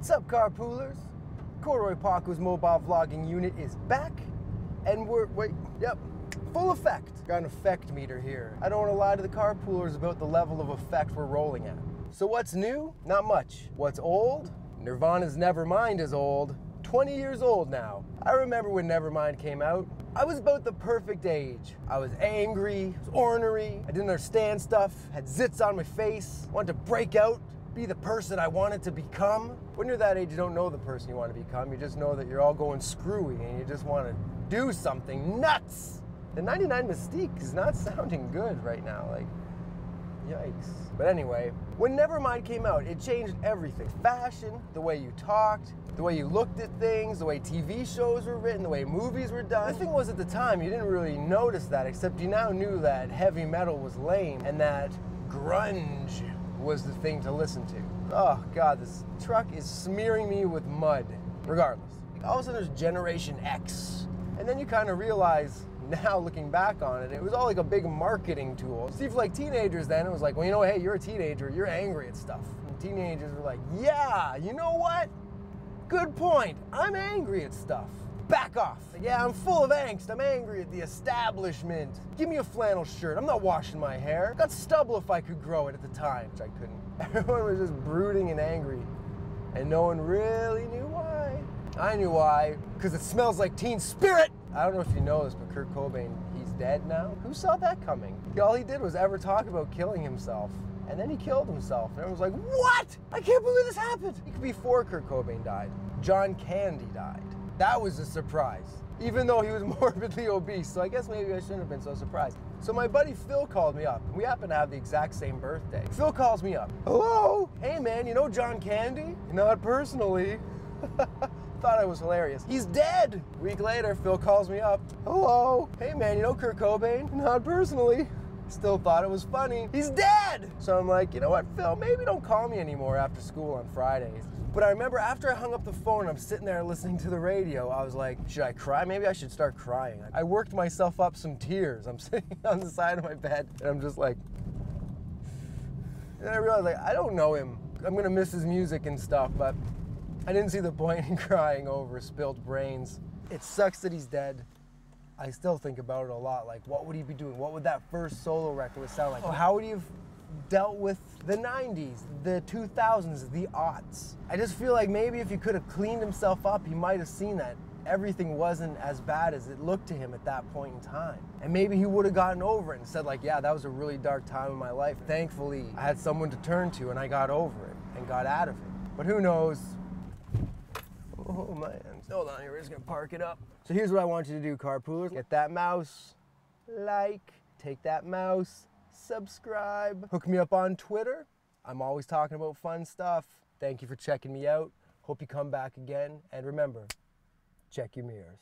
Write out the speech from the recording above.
What's up, Carpoolers? Corduroy Paco's mobile vlogging unit is back, and full effect. Got an effect meter here. I don't want to lie to the Carpoolers about the level of effect we're rolling at. So what's new? Not much. What's old? Nirvana's Nevermind is old. 20 years old now. I remember when Nevermind came out. I was about the perfect age. I was angry, I was ornery, I didn't understand stuff, had zits on my face, wanted to break out, be the person I wanted to become. When you're that age, you don't know the person you want to become. You just know that you're all going screwy and you just want to do something nuts. The 99 Mystique is not sounding good right now. Like, yikes. But anyway, when Nevermind came out, it changed everything. Fashion, the way you talked, the way you looked at things, the way TV shows were written, the way movies were done. The thing was, at the time, you didn't really notice that, except you now knew that heavy metal was lame and that grunge was the thing to listen to. Oh God, this truck is smearing me with mud. Regardless, all of a sudden there's Generation X. And then you kind of realize, now looking back on it, it was all like a big marketing tool. See, for like teenagers then, it was like, well, you know, hey, you're a teenager, you're angry at stuff. And teenagers were like, yeah, you know what? Good point, I'm angry at stuff. Back off. Yeah, I'm full of angst. I'm angry at the establishment. Give me a flannel shirt. I'm not washing my hair. Got stubble if I could grow it at the time, which I couldn't. Everyone was just brooding and angry, and no one really knew why. I knew why, because it smells like teen spirit. I don't know if you know this, but Kurt Cobain, he's dead now. Who saw that coming? All he did was ever talk about killing himself, and then he killed himself. And everyone was like, what? I can't believe this happened. Before Kurt Cobain died, John Candy died. That was a surprise, even though he was morbidly obese, so I guess maybe I shouldn't have been so surprised. So my buddy Phil called me up. We happen to have the exact same birthday. Phil calls me up. Hello? Hey man, you know John Candy? Not personally. Thought I was hilarious. He's dead! A week later, Phil calls me up. Hello? Hey man, you know Kurt Cobain? Not personally. Still thought it was funny. He's dead! So I'm like, you know what, Phil, maybe don't call me anymore after school on Fridays. But I remember after I hung up the phone, I'm sitting there listening to the radio, I was like, should I cry? Maybe I should start crying. I worked myself up some tears. I'm sitting on the side of my bed, and I'm just like, and I realized, like, I don't know him. I'm gonna miss his music and stuff, but I didn't see the point in crying over spilled brains. It sucks that he's dead. I still think about it a lot, like what would he be doing? What would that first solo record sound like? How would he have dealt with the 90s, the 2000s, the aughts? I just feel like maybe if he could have cleaned himself up, he might have seen that everything wasn't as bad as it looked to him at that point in time. And maybe he would have gotten over it and said like, yeah, that was a really dark time in my life. Thankfully, I had someone to turn to and I got over it and got out of it. But who knows? Oh man, hold on here, we're just gonna park it up. So here's what I want you to do, Carpoolers. Get that mouse, like, take that mouse, subscribe. Hook me up on Twitter. I'm always talking about fun stuff. Thank you for checking me out. Hope you come back again. And remember, check your mirrors.